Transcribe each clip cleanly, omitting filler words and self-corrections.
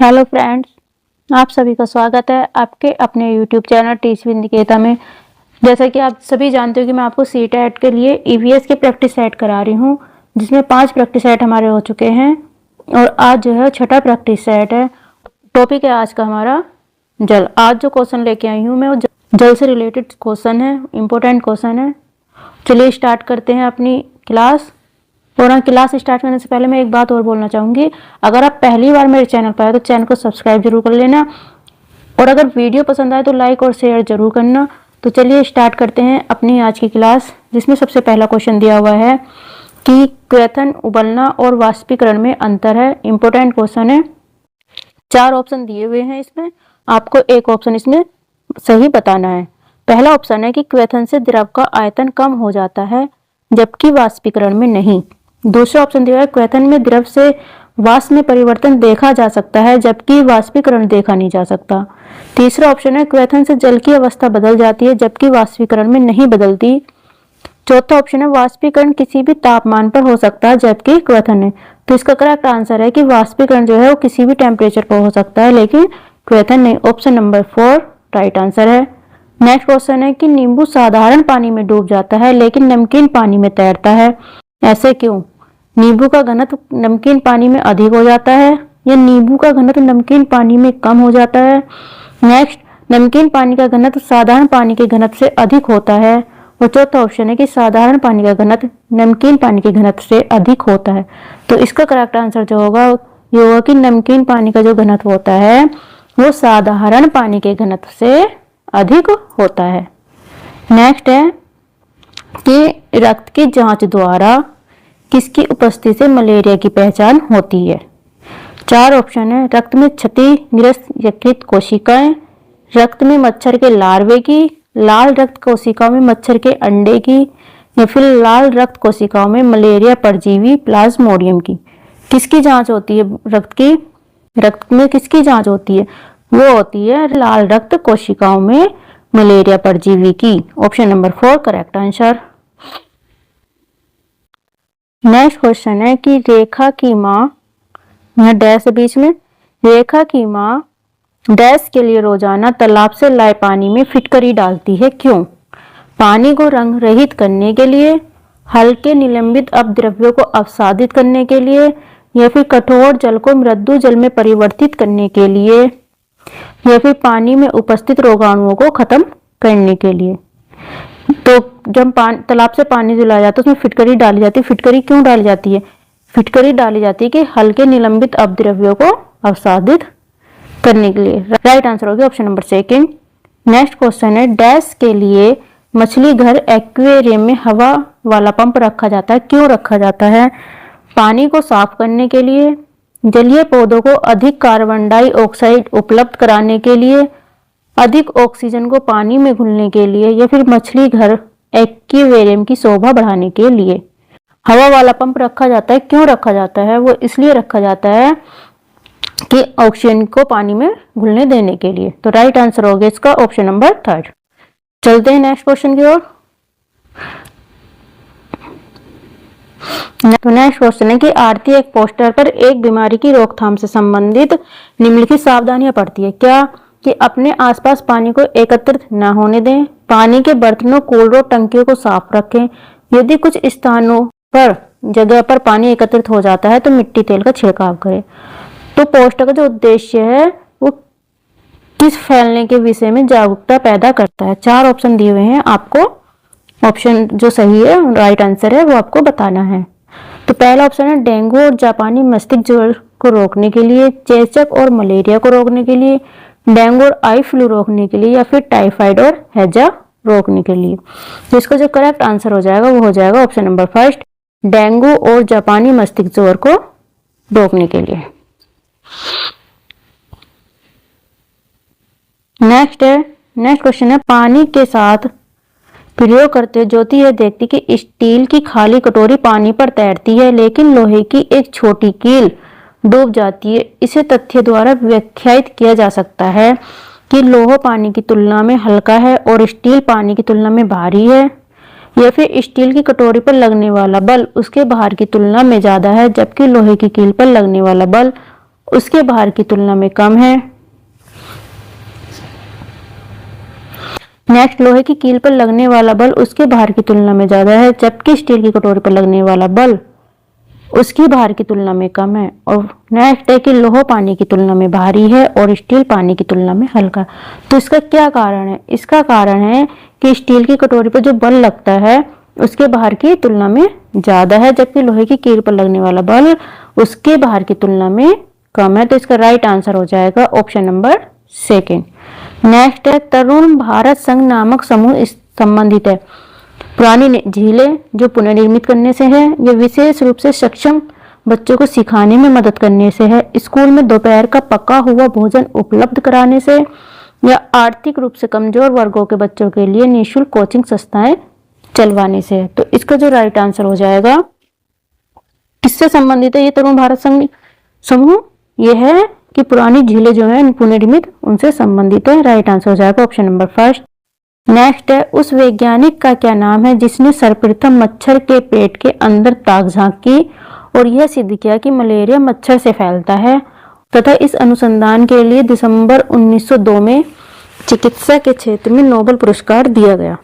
Hello friends, आप सभी का स्वागत है आपके अपने YouTube channel teach with Niketa में। जैसा कि आप सभी जानते हो कि मैं आपको सीटेट के लिए ईवीएस के प्रैक्टिस सेट करा रही हूं, जिसमें 5 प्रैक्टिस सेट हमारे हो चुके हैं और आज जो है 6ठा प्रैक्टिस सेट है। टॉपिक है आज का हमारा जल। आज जो क्वेश्चन लेके आई हूँ मैं वो जल से रिलेटेड क्वेश्चन है, इम्पोर्टेंट क्वेश्चन है। चलिए स्टार्ट करते हैं अपनी क्लास। और क्लास स्टार्ट करने से पहले मैं एक बात और बोलना चाहूँगी, अगर आप पहली बार मेरे चैनल पर आए तो चैनल को सब्सक्राइब जरूर कर लेना और अगर वीडियो पसंद आए तो लाइक और शेयर जरूर करना। तो चलिए स्टार्ट करते हैं अपनी आज की क्लास, जिसमें सबसे पहला क्वेश्चन दिया हुआ है कि क्वेथन, उबलना और वाष्पीकरण में अंतर है। इंपॉर्टेंट क्वेश्चन है। 4 ऑप्शन दिए हुए हैं, इसमें आपको एक ऑप्शन इसमें सही बताना है। पहला ऑप्शन है कि क्वेथन से द्रव का आयतन कम हो जाता है जबकि वाष्पीकरण में नहीं। दूसरा ऑप्शन दिया है क्वेथन में द्रव से वाष्प में परिवर्तन देखा जा सकता है जबकि वाष्पीकरण देखा नहीं जा सकता। तीसरा ऑप्शन है क्वेथन से जल की अवस्था बदल जाती है जबकि वाष्पीकरण में नहीं बदलती। चौथा ऑप्शन है वाष्पीकरण किसी भी तापमान पर हो सकता है जबकि क्वेथन नहीं। तो इसका करेक्ट आंसर है कि वाष्पीकरण जो है वो किसी भी टेम्परेचर पर हो सकता है लेकिन क्वेथन नहीं। ऑप्शन नंबर 4 राइट आंसर है। नेक्स्ट क्वेश्चन है कि नींबू साधारण पानी में डूब जाता है लेकिन नमकीन पानी में तैरता है, ऐसे क्यों? नींबू का घनत्व नमकीन पानी में अधिक हो जाता है या नींबू का घनत्व नमकीन पानी में कम हो जाता है। नेक्स्ट, नमकीन पानी का घनत्व साधारण पानी के घनत्व से अधिक होता है। और चौथा ऑप्शन है कि साधारण पानी का घनत्व नमकीन पानी के घनत्व से अधिक होता है। तो इसका करेक्ट आंसर जो होगा ये होगा कि नमकीन पानी का जो घनत्व होता है वो साधारण पानी के घनत्व से अधिक होता है। नेक्स्ट है कि रक्त की जांच द्वारा किसकी उपस्थिति से मलेरिया की पहचान होती है। 4 ऑप्शन है। रक्त में क्षतिग्रस्त यकृत कोशिकाएं, रक्त में मच्छर के लार्वे की, लाल रक्त कोशिकाओं में मच्छर के अंडे की, या फिर लाल रक्त कोशिकाओं में मलेरिया परजीवी प्लाज्मोडियम की। किसकी जांच होती है रक्त की? रक्त में किसकी जांच होती है? वो होती है लाल रक्त कोशिकाओं में मलेरिया परजीवी की। Option number 4 correct answer. Next question है कि रेखा की माँ, यहाँ डैश है बीच में, रेखा की माँ डैश के लिए रोजाना तालाब से लाए पानी में फिटकरी डालती है, क्यों? पानी को रंग रहित करने के लिए, हल्के निलंबित अपद्रव्यों को अवसादित करने के लिए, या फिर कठोर जल को मृदु जल में परिवर्तित करने के लिए, या फिर पानी में उपस्थित रोगाणुओं को खत्म करने के लिए। तो जब तालाब से पानी जो लाया जाता है उसमें फिटकरी डाली जाती है। फिटकरी क्यों डाली जाती है? फिटकरी डाली जाती है कि हल्के निलंबित अपद्रव्यों को अवसादित करने के लिए। राइट आंसर होगा ऑप्शन नंबर 2। नेक्स्ट क्वेश्चन है डैश के लिए मछली घर एक्वेरियम में हवा वाला पंप रखा जाता है, क्यों रखा जाता है? पानी को साफ करने के लिए, जलीय पौधों को अधिक कार्बन डाइऑक्साइड उपलब्ध कराने के लिए, अधिक ऑक्सीजन को पानी में घुलने के लिए, या फिर मछली घर एक्वेरियम की शोभा बढ़ाने के लिए। हवा वाला पंप रखा जाता है, क्यों रखा जाता है? वो इसलिए रखा जाता है कि ऑक्सीजन को पानी में घुलने देने के लिए। तो राइट आंसर हो गया इसका ऑप्शन नंबर 3। चलते हैं नेक्स्ट क्वेश्चन की ओर। तो नेक्स्ट क्वेश्चन है कि आरती एक पोस्टर पर एक बीमारी की रोकथाम से संबंधित निम्नलिखित सावधानियां पढ़ती है। क्या? कि अपने आसपास पानी को एकत्रित न होने दें, पानी के बर्तनों, कूलरों, टंकियों को साफ रखें, यदि कुछ स्थानों पर जगह पर पानी एकत्रित हो जाता है तो मिट्टी तेल का छिड़काव करें। तो पोस्टर का जो उद्देश्य है वो किस फैलने के विषय में जागरूकता पैदा करता है। 4 ऑप्शन दिए हुए हैं, आपको ऑप्शन जो सही है राइट आंसर है वो आपको बताना है। तो पहला ऑप्शन है डेंगू और जापानी मस्तिष्क ज्वर को रोकने के लिए, चेचक और मलेरिया को रोकने के लिए, डेंगू और आई फ्लू रोकने के लिए, या फिर टाइफाइड और हैजा रोकने के लिए। तो इसका जो करेक्ट आंसर हो जाएगा वो हो जाएगा ऑप्शन नंबर 1 डेंगू और जापानी मस्तिष्क ज्वर को रोकने के लिए। नेक्स्ट क्वेश्चन है पानी के साथ प्रयोग करते ज्योति यह देखती कि स्टील की खाली कटोरी पानी पर तैरती है लेकिन लोहे की एक छोटी कील डूब जाती है। इसे तथ्य द्वारा व्याख्यायित किया जा सकता है कि लोहा पानी की तुलना में हल्का है और स्टील पानी की तुलना में भारी है, या फिर स्टील की कटोरी पर लगने वाला बल उसके भार की तुलना में ज्यादा है जबकि लोहे की कील पर लगने वाला बल उसके भार की तुलना में कम है। नेक्स्ट, लोहे की कील पर लगने वाला बल उसके भार की तुलना में ज्यादा है, जबकि स्टील की कटोरी पर लगने वाला बल उसकी भार की तुलना में कम है। और नेक्स्ट है कि लोहा पानी की तुलना में भारी है और स्टील पानी की तुलना में हल्का। तो इसका क्या कारण है? इसका कारण है कि स्टील की कटोरी पर जो बल लगता है उसके भार की तुलना में ज्यादा है, जबकि लोहे की कील पर लगने वाला बल उसके भार की तुलना में कम है। तो इसका राइट आंसर हो जाएगा ऑप्शन नंबर सेकेंड। नेक्स्ट है, तरुण भारत संघ नामक समूह इस संबंधित है। पुरानी झीलें जो पुनर्निर्मित करने से है, यह विशेष रूप से सक्षम बच्चों को सिखाने में मदद करने से है, स्कूल में दोपहर का पका हुआ भोजन उपलब्ध कराने से, या आर्थिक रूप से कमजोर वर्गों के बच्चों के लिए निःशुल्क कोचिंग संस्थाएं चलवाने से है। तो इसका जो राइट आंसर हो जाएगा, किससे संबंधित है ये तरुण भारत संघ समूह? यह है कि पुरानी झीलें जो है पुनर्निर्मित उनसे संबंधित है। राइट आंसर हो जाएगा ऑप्शन नंबर फर्स्ट। नेक्स्ट है, उस वैज्ञानिक का क्या नाम है जिसने सर्वप्रथम मच्छर के पेट के अंदर ताक झांक की और यह सिद्ध किया कि मलेरिया मच्छर से फैलता है, तथा इस अनुसंधान के लिए दिसंबर 1902 में चिकित्सा के क्षेत्र में नोबेल पुरस्कार दिया गया।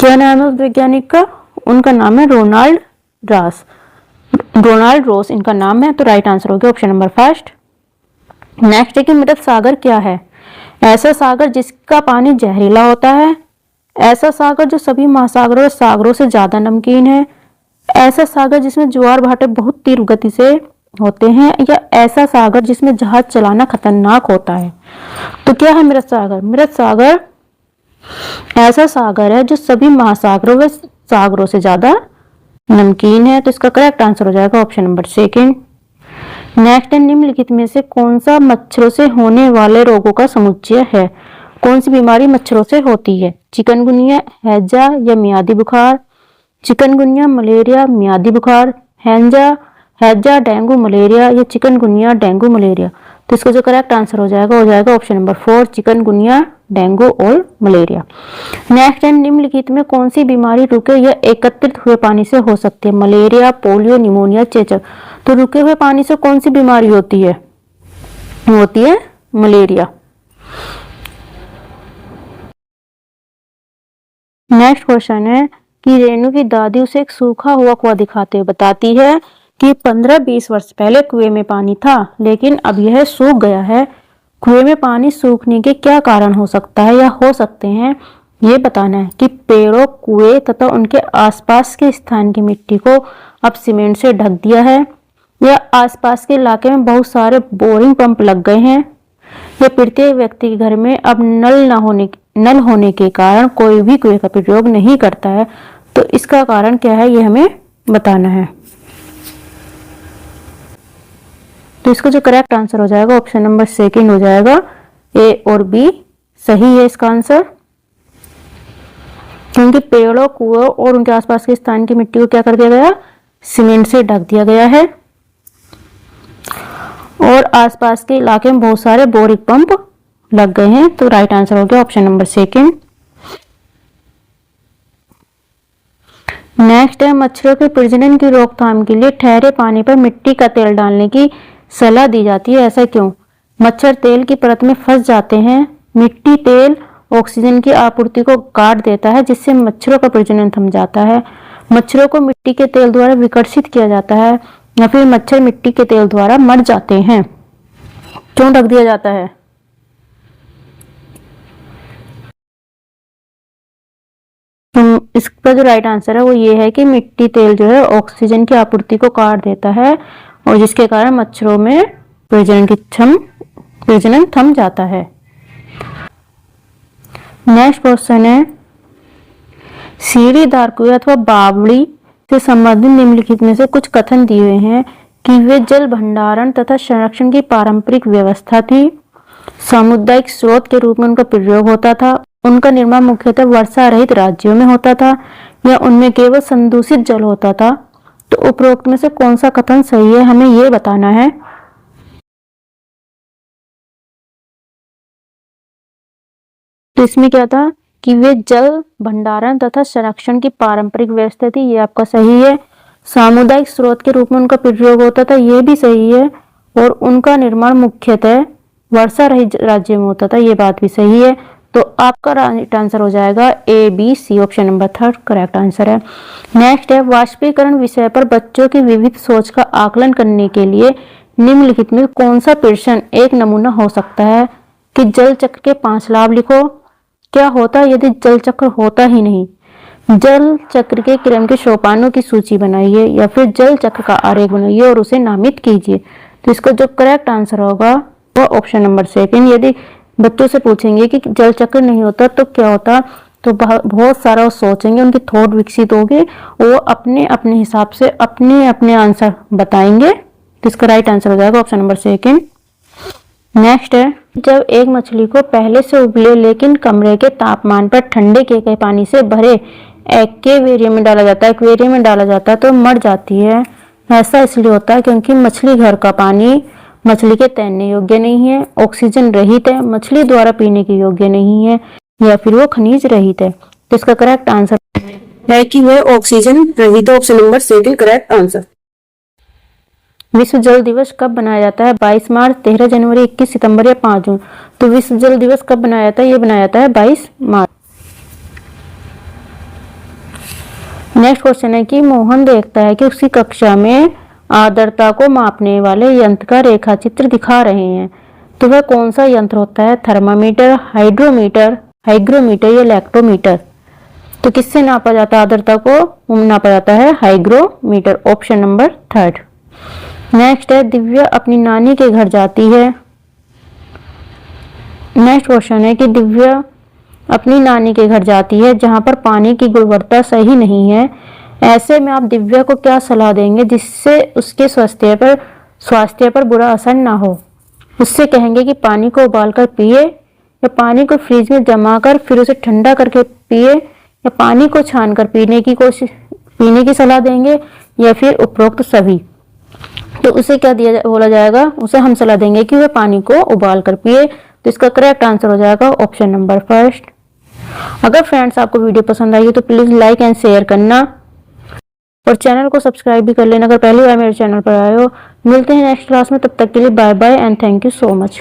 क्या नाम है उस वैज्ञानिक का? उनका नाम है रोनाल्ड रोस इनका नाम है। तो राइट आंसर हो गया ऑप्शन नंबर फर्स्ट। नेक्स्ट है कि मृत सागर क्या है? ऐसा सागर जिसका पानी जहरीला होता है, ऐसा सागर जो सभी महासागरों और सागरों से ज्यादा नमकीन है, ऐसा सागर जिसमें ज्वार भाटे बहुत तीव्र गति से होते हैं, या ऐसा सागर जिसमें जहाज चलाना खतरनाक होता है। तो क्या है मृत सागर? मृत सागर ऐसा सागर है जो सभी महासागरों व सागरों से ज्यादा नमकीन है। तो इसका करेक्ट आंसर हो जाएगा ऑप्शन नंबर सेकेंड। नेक्स्ट है, निम्नलिखित में से कौन सा मच्छरों से होने वाले रोगों का समुच्चय है? कौन सी बीमारी मच्छरों से होती है? चिकनगुनिया, हैजा या मियादी बुखार? चिकनगुनिया, मलेरिया, मियादी बुखार, हैजा, डेंगू, मलेरिया, या चिकनगुनिया, डेंगू, मलेरिया? तो इसका जो करेक्ट आंसर हो जाएगा ऑप्शन नंबर 4, चिकनगुनिया, डेंगू और मलेरिया। नेक्स्ट है, निम्नलिखित में कौन सी बीमारी रुके या एकत्रित हुए पानी से हो सकती है? मलेरिया, पोलियो, निमोनिया, चेचक? तो रुके हुए पानी से कौन सी बीमारी होती है? होती है मलेरिया। नेक्स्ट क्वेश्चन है कि रेणु की दादी उसे एक सूखा हुआ कुआं दिखाते हुए बताती है कि 15-20 वर्ष पहले कुएं में पानी था, लेकिन अब यह सूख गया है। कुएं में पानी सूखने के क्या कारण हो सकता है या हो सकते हैं, ये बताना है। कि पेड़ों, कुएं तथा उनके आसपास के स्थान की मिट्टी को अब सीमेंट से ढक दिया है, या आसपास के इलाके में बहुत सारे बोरिंग पंप लग गए हैं, या प्रत्येक व्यक्ति के घर में अब नल होने के कारण कोई भी कुएं का प्रयोग नहीं करता है। तो इसका कारण क्या है ये हमें बताना है। तो इसका जो करेक्ट आंसर हो जाएगा ऑप्शन नंबर सेकंड हो जाएगा। ए और बी सही है इसका आंसर, क्योंकि पेड़ों, कुओं और उनके आसपास के स्थान की मिट्टी को क्या कर दिया गया? सीमेंट से ढक दिया गया है, और आसपास के इलाके में बहुत सारे बोरिंग पंप लग गए हैं। तो राइट आंसर हो गया ऑप्शन नंबर सेकंड। नेक्स्ट है, मच्छरों के प्रजनन की रोकथाम के लिए ठहरे पानी पर मिट्टी का तेल डालने की सलाह दी जाती है, ऐसा क्यों? मच्छर तेल की परत में फंस जाते हैं। मिट्टी तेल ऑक्सीजन की आपूर्ति को काट देता है, जिससे मच्छरों का प्रजनन थम जाता है। मच्छरों को मिट्टी के तेल द्वारा विकसित किया जाता है, या फिर मच्छर मिट्टी के तेल द्वारा मर जाते हैं। क्यों ढक दिया जाता है? तो इसका जो राइट आंसर है वो ये है कि मिट्टी तेल जो है ऑक्सीजन की आपूर्ति को काट देता है, और जिसके कारण मच्छरों में प्रजनन थम जाता है। नेक्स्ट क्वेश्चन है, सीढ़ीदार कुएं अथवा बावड़ी से संबंधित निम्नलिखित में से कुछ कथन दिए हुए हैं कि वे जल भंडारण तथा संरक्षण की पारंपरिक व्यवस्था थी, सामुदायिक स्रोत के रूप में उनका प्रयोग होता था, उनका निर्माण मुख्यतः वर्षा रहित राज्यों में होता था, या उनमें केवल संदूषित जल होता था। तो उपरोक्त में से कौन सा कथन सही है, हमें ये बताना है। तो इसमें क्या था कि वे जल भंडारण तथा संरक्षण की पारंपरिक व्यवस्था थी, ये आपका सही है। सामुदायिक स्रोत के रूप में उनका प्रयोग होता था, ये भी सही है। और उनका निर्माण मुख्यतः वर्षा रहित राज्य में होता था। ये बात भी सही है। तो आपका राइट आंसर हो जाएगा A B C, option number 3 correct answer है। नेक्स्ट है, वाष्पीकरण विषय पर बच्चों की विविध सोच का आकलन करने के लिए निम्नलिखित में कौन सा प्रश्न एक नमूना हो सकता है कि जल चक्र के 5 लाभ लिखो। क्या होता यदि जल चक्र होता ही नहीं? जल चक्र के क्रम के सोपानों की सूची बनाइए या फिर जल चक्र का आरेख बनाइए और उसे नामित कीजिए। तो इसका जो करेक्ट आंसर होगा वो ऑप्शन नंबर 2। यदि बच्चों से पूछेंगे कि जल चक्र नहीं होता तो क्या होता, तो बहुत सारा वो सोचेंगे, उनकी थॉट विकसित होगी, वो अपने अपने हिसाब से अपने अपने आंसर बताएंगे। तो इसका राइट आंसर हो जाएगा ऑप्शन नंबर 2। नेक्स्ट है, जब एक मछली को पहले से उबले लेकिन कमरे के तापमान पर ठंडे किए गए पानी से भरे एक्वेरियम में डाला जाता है तो मर जाती है। ऐसा इसलिए होता है क्योंकि मछली घर का पानी मछली के तैरने योग्य नहीं है, ऑक्सीजन रहित है, मछली द्वारा पीने के योग्य नहीं है, या फिर वो खनिज रहित है। तो इसका करेक्ट आंसर है कि वह ऑक्सीजन रहित, ऑप्शन नंबर 2 करेक्ट आंसर। विश्व जल दिवस कब बनाया जाता है? 22 मार्च, 13 जनवरी, 21 सितंबर या 5 जून। तो विश्व जल दिवस कब बनाया जाता है? ये बनाया जाता है 22 मार्च। नेक्स्ट क्वेश्चन है कि मोहन देखता है कि उसकी कक्षा में आर्द्रता को मापने वाले यंत्र का रेखा चित्र दिखा रहे हैं। तो वह कौन सा यंत्र होता है? थर्मामीटर, हाइग्रोमीटर या लैक्टोमीटर। तो किससे नापा जाता है आर्द्रता को? नापा जाता है हाइग्रोमीटर, ऑप्शन नंबर 3। नेक्स्ट है, दिव्या अपनी नानी के घर जाती है। नेक्स्ट क्वेश्चन है कि दिव्या अपनी नानी के घर जाती है जहां पर पानी की गुणवत्ता सही नहीं है। ऐसे में आप दिव्या को क्या सलाह देंगे जिससे उसके स्वास्थ्य पर बुरा असर ना हो? उससे कहेंगे कि पानी को उबालकर पिए, या पानी को फ्रिज में जमा कर फिर उसे ठंडा करके पिए, या पानी को छानकर पीने की सलाह देंगे, या फिर उपरोक्त सभी? तो उसे क्या बोला जाएगा? उसे हम सलाह देंगे कि वह पानी को उबाल कर पिए। तो इसका करेक्ट आंसर हो जाएगा ऑप्शन नंबर 1। अगर फ्रेंड्स आपको वीडियो पसंद आई हो तो प्लीज लाइक एंड शेयर करना और चैनल को सब्सक्राइब भी कर लेना अगर पहली बार मेरे चैनल पर आए हो। मिलते हैं नेक्स्ट क्लास में, तब तक के लिए bye bye and thank you so much.